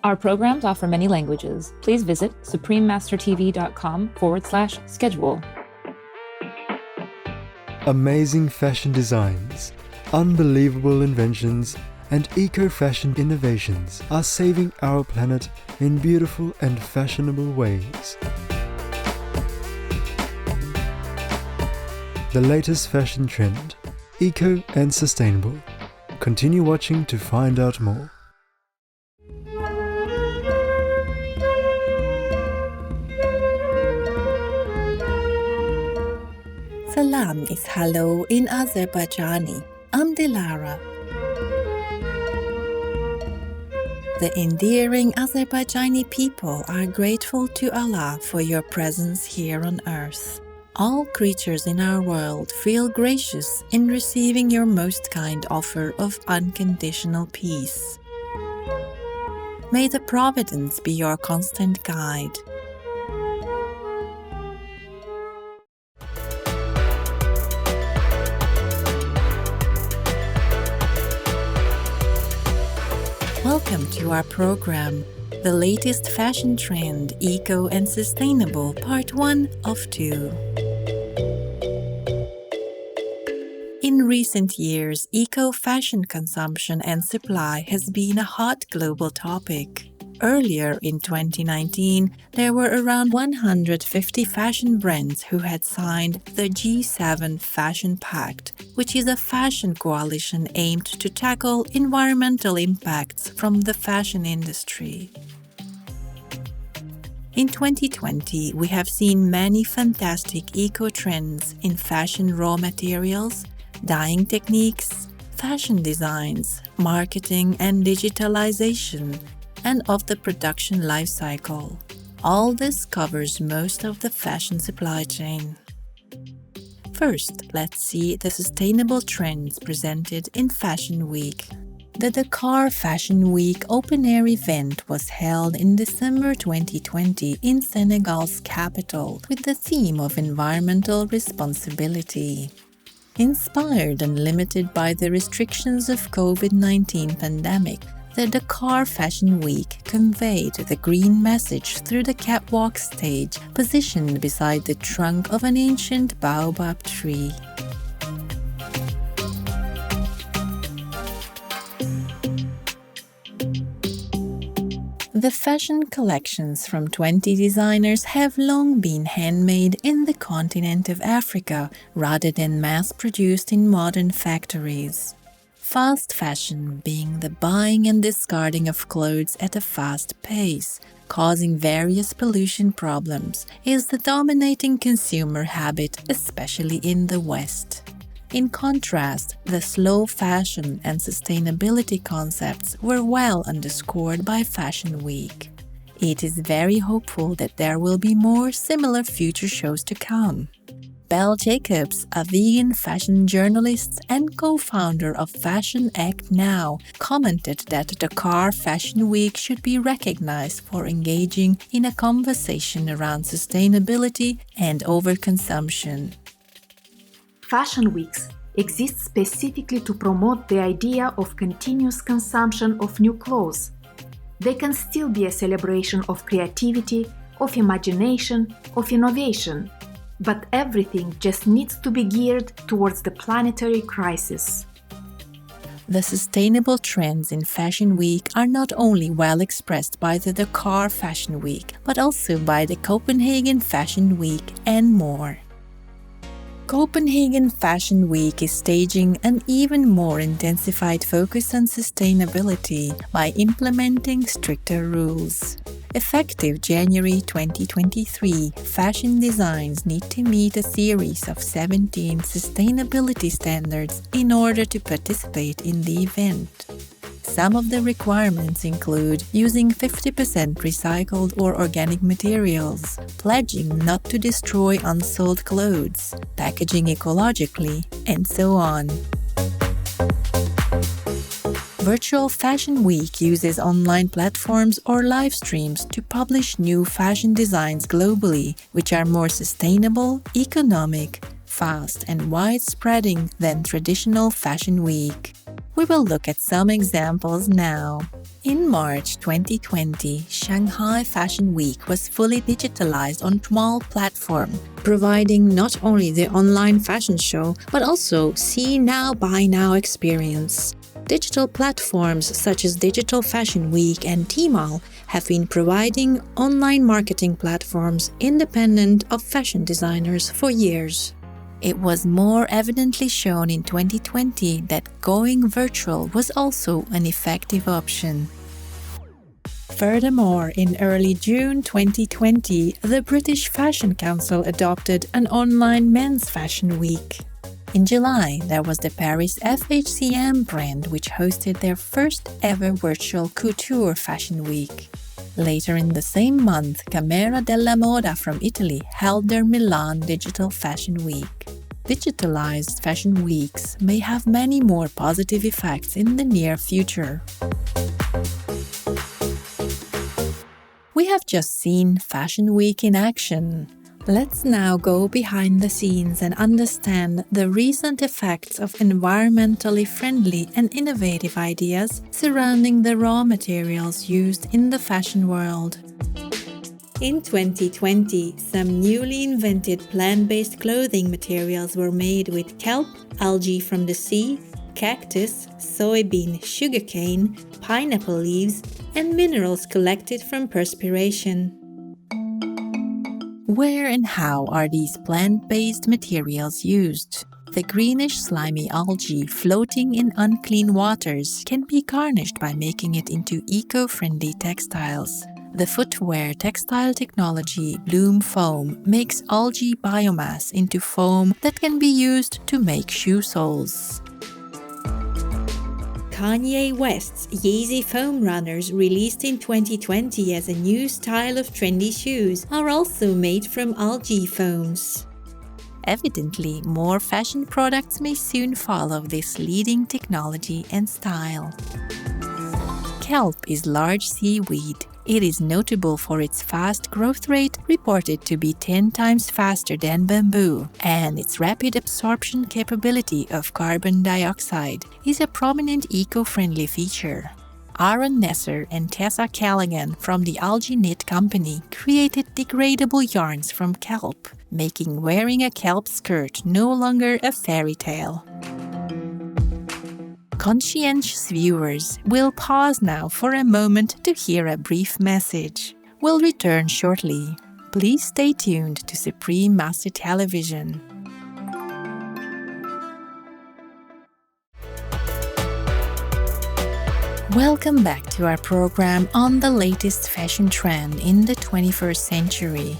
Our programs offer many languages. Please visit suprememastertv.com/schedule. Amazing fashion designs, unbelievable inventions, and eco-fashion innovations are saving our planet in beautiful and fashionable ways. The latest fashion trend, eco and sustainable. Continue watching to find out more. Salam is hello in Azerbaijani. I'm Dilara. The endearing Azerbaijani people are grateful to Allah for your presence here on earth. All creatures in our world feel gracious in receiving your most kind offer of unconditional peace. May the providence be your constant guide. Welcome to our program, the latest fashion trend, eco and sustainable, part 1 of 2. In recent years, eco-fashion consumption and supply has been a hot global topic. Earlier in 2019, there were around 150 fashion brands who had signed the G7 Fashion Pact, which is a fashion coalition aimed to tackle environmental impacts from the fashion industry. In 2020, we have seen many fantastic eco-trends in fashion raw materials, dyeing techniques, fashion designs, marketing and digitalization, and of the production life cycle. All this covers most of the fashion supply chain. First, let's see the sustainable trends presented in Fashion Week. The Dakar Fashion Week open-air event was held in December 2020 in Senegal's capital with the theme of environmental responsibility. Inspired and limited by the restrictions of COVID-19 pandemic, the Dakar Fashion Week conveyed the green message through the catwalk stage positioned beside the trunk of an ancient baobab tree. The fashion collections from 20 designers have long been handmade in the continent of Africa rather than mass-produced in modern factories. Fast fashion being the buying and discarding of clothes at a fast pace, causing various pollution problems, is the dominating consumer habit, especially in the West. In contrast, the slow fashion and sustainability concepts were well underscored by Fashion Week. It is very hopeful that there will be more similar future shows to come. Belle Jacobs, a vegan fashion journalist and co-founder of Fashion Act Now, commented that Dakar Fashion Week should be recognized for engaging in a conversation around sustainability and overconsumption. Fashion weeks exist specifically to promote the idea of continuous consumption of new clothes. They can still be a celebration of creativity, of imagination, of innovation. But everything just needs to be geared towards the planetary crisis. The sustainable trends in Fashion Week are not only well expressed by the Dakar Fashion Week, but also by the Copenhagen Fashion Week and more. Copenhagen Fashion Week is staging an even more intensified focus on sustainability by implementing stricter rules. Effective January 2023, fashion designs need to meet a series of 17 sustainability standards in order to participate in the event. Some of the requirements include using 50% recycled or organic materials, pledging not to destroy unsold clothes, packaging ecologically, and so on. Virtual Fashion Week uses online platforms or live streams to publish new fashion designs globally, which are more sustainable, economic, fast, and widespreading than traditional Fashion Week. We will look at some examples now. In March 2020, Shanghai Fashion Week was fully digitalized on Tmall platform, providing not only the online fashion show, but also see now, buy now experience. Digital platforms such as Digital Fashion Week and Tmall have been providing online marketing platforms independent of fashion designers for years. It was more evidently shown in 2020 that going virtual was also an effective option. Furthermore, in early June 2020, the British Fashion Council adopted an online men's fashion week. In July, there was the Paris FHCM brand, which hosted their first ever virtual couture fashion week. Later in the same month, Camera della Moda from Italy held their Milan Digital Fashion Week. Digitalized fashion weeks may have many more positive effects in the near future. We have just seen Fashion Week in action. Let's now go behind the scenes and understand the recent effects of environmentally friendly and innovative ideas surrounding the raw materials used in the fashion world. In 2020, some newly invented plant-based clothing materials were made with kelp, algae from the sea, cactus, soybean, sugarcane, pineapple leaves, and minerals collected from perspiration. Where and how are these plant-based materials used? The greenish slimy algae floating in unclean waters can be garnished by making it into eco-friendly textiles. The footwear textile technology Bloom Foam makes algae biomass into foam that can be used to make shoe soles. Kanye West's Yeezy foam runners, released in 2020 as a new style of trendy shoes, are also made from algae foams. Evidently, more fashion products may soon follow this leading technology and style. Kelp is large seaweed. It is notable for its fast growth rate, reported to be 10 times faster than bamboo, and its rapid absorption capability of carbon dioxide is a prominent eco-friendly feature. Aaron Nesser and Tessa Callaghan from the Algae Knit Company created degradable yarns from kelp, making wearing a kelp skirt no longer a fairy tale. Conscientious viewers will pause now for a moment to hear a brief message. We'll return shortly. Please stay tuned to Supreme Master Television. Welcome back to our program on the latest fashion trend in the 21st century.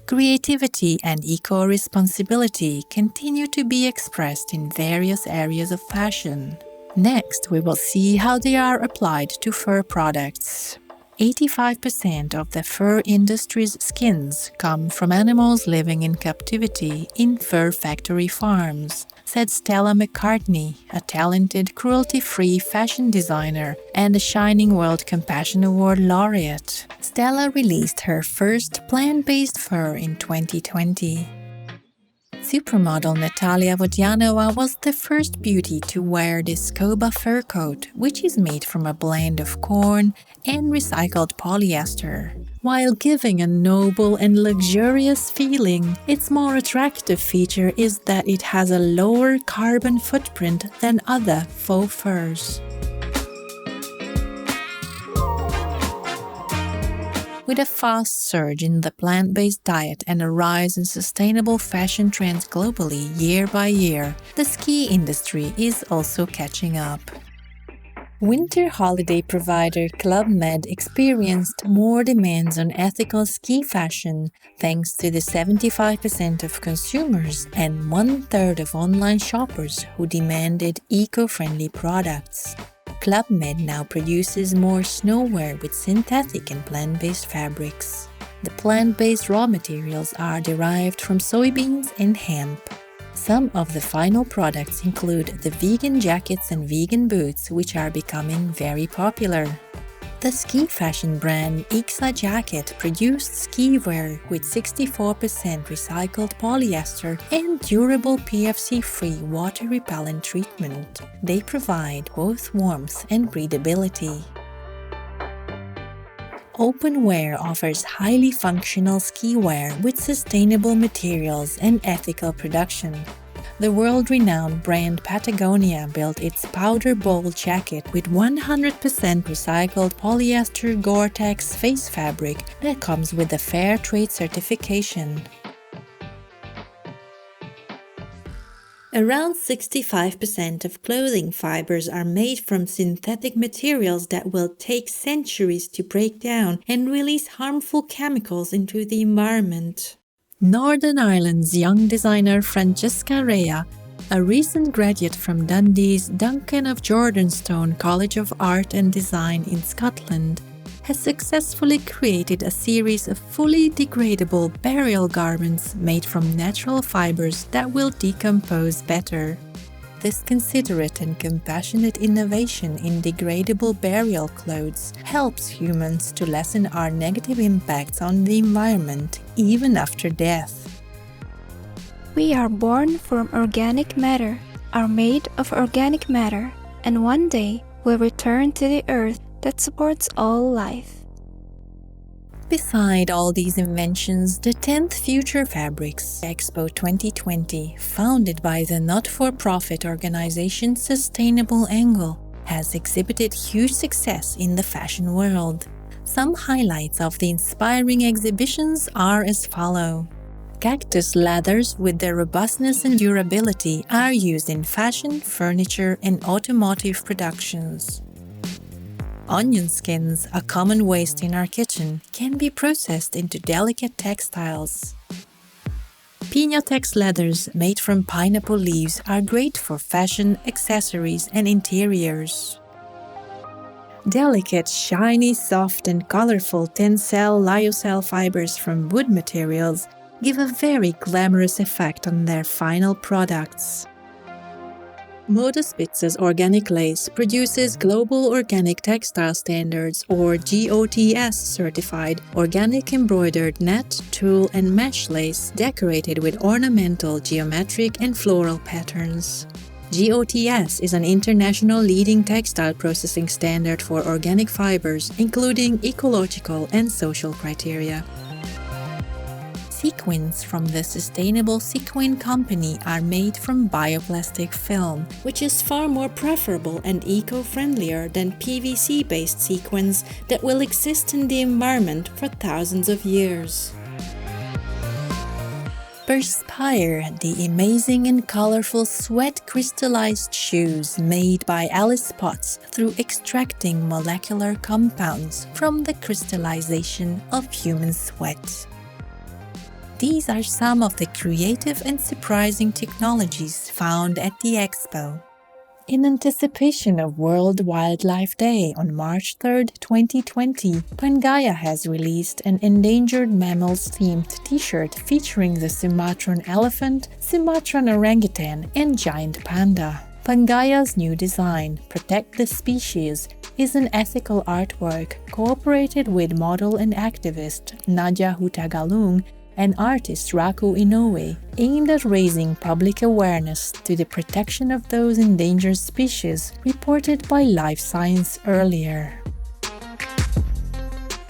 Creativity and eco-responsibility continue to be expressed in various areas of fashion. Next, we will see how they are applied to fur products. 85% of the fur industry's skins come from animals living in captivity in fur factory farms, said Stella McCartney, a talented, cruelty-free fashion designer and a Shining World Compassion Award laureate. Stella released her first plant-based fur in 2020. Supermodel Natalia Vodyanova was the first beauty to wear this scuba fur coat, which is made from a blend of corn and recycled polyester. While giving a noble and luxurious feeling, its more attractive feature is that it has a lower carbon footprint than other faux furs. With a fast surge in the plant-based diet and a rise in sustainable fashion trends globally year by year, the ski industry is also catching up. Winter holiday provider Club Med experienced more demands on ethical ski fashion thanks to the 75% of consumers and 1/3 of online shoppers who demanded eco-friendly products. Club Med now produces more snowwear with synthetic and plant-based fabrics. The plant-based raw materials are derived from soybeans and hemp. Some of the final products include the vegan jackets and vegan boots, which are becoming very popular. The ski fashion brand Ixa Jacket produced ski wear with 64% recycled polyester and durable PFC-free water-repellent treatment. They provide both warmth and breathability. Openwear offers highly functional ski wear with sustainable materials and ethical production. The world-renowned brand Patagonia built its powder bowl jacket with 100% recycled polyester Gore-Tex face fabric that comes with a Fair Trade certification. Around 65% of clothing fibers are made from synthetic materials that will take centuries to break down and release harmful chemicals into the environment. Northern Ireland's young designer Francesca Rea, a recent graduate from Dundee's Duncan of Jordanstone College of Art and Design in Scotland, has successfully created a series of fully degradable burial garments made from natural fibers that will decompose better. This considerate and compassionate innovation in degradable burial clothes helps humans to lessen our negative impacts on the environment even after death. We are born from organic matter, are made of organic matter, and one day will return to the earth that supports all life. Beside all these inventions, the 10th Future Fabrics Expo 2020, founded by the not-for-profit organization Sustainable Angle, has exhibited huge success in the fashion world. Some highlights of the inspiring exhibitions are as follow. Cactus leathers with their robustness and durability are used in fashion, furniture, and automotive productions. Onion skins, a common waste in our kitchen, can be processed into delicate textiles. p1o2 leathers made from pineapple leaves are great for fashion, accessories, and interiors. Delicate, shiny, soft, and colorful tencel lyocell fibers from wood materials give a very glamorous effect on their final products. Modespitz's organic lace produces Global Organic Textile Standards or GOTS certified organic embroidered net, tulle, and mesh lace decorated with ornamental, geometric, and floral patterns. GOTS is an international leading textile processing standard for organic fibers, including ecological and social criteria. Sequins from the Sustainable Sequin Company are made from bioplastic film, which is far more preferable and eco-friendlier than PVC-based sequins that will exist in the environment for thousands of years. Perspire, the amazing and colorful sweat crystallized shoes made by Alice Potts through extracting molecular compounds from the crystallization of human sweat. These are some of the creative and surprising technologies found at the Expo. In anticipation of World Wildlife Day on March 3, 2020, Pangaea has released an endangered mammals-themed t-shirt featuring the Sumatran elephant, Sumatran orangutan, and giant panda. Pangaea's new design, Protect the Species, is an ethical artwork cooperated with model and activist Nadia Hutagalung and artist Raku Inoue, aimed at raising public awareness to the protection of those endangered species reported by Life Science earlier.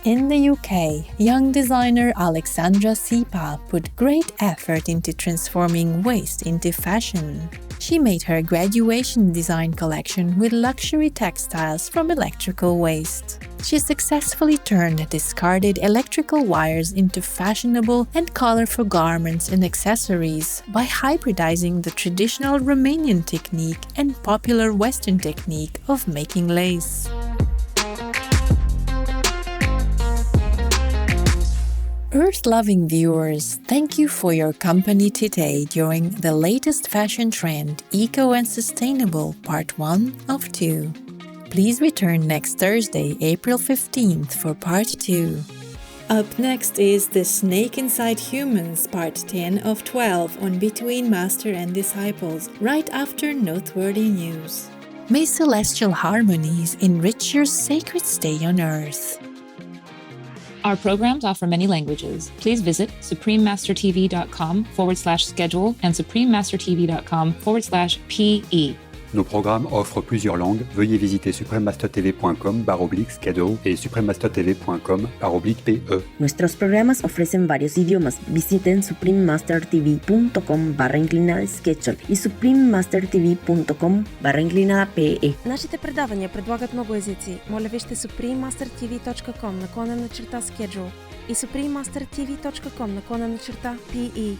In the UK, young designer Alexandra Sipa put great effort into transforming waste into fashion. She made her graduation design collection with luxury textiles from electrical waste. She successfully turned discarded electrical wires into fashionable and colorful garments and accessories by hybridizing the traditional Romanian technique and popular Western technique of making lace. Earth-loving viewers, thank you for your company today during the latest fashion trend, Eco and Sustainable, Part 1 of 2. Please return next Thursday, April 15th for Part 2. Up next is The Snake Inside Humans, Part 10 of 12 on Between Master and Disciples, right after noteworthy news. May celestial harmonies enrich your sacred stay on earth. Our programs offer many languages. Please visit suprememastertv.com/schedule and suprememastertv.com/PE. Nos programmes offrent plusieurs langues. Veuillez visiter suprememastertv.com/schedule et suprememastertv.com/PE. Nuestros programas ofrecen varios idiomas. Visiten suprememastertv.com/schedule и suprememastertv.com/PE. Нашите предавания предлагат много езици. Моля вижте suprememastertv.com/schedule и suprememastertv.com/PE.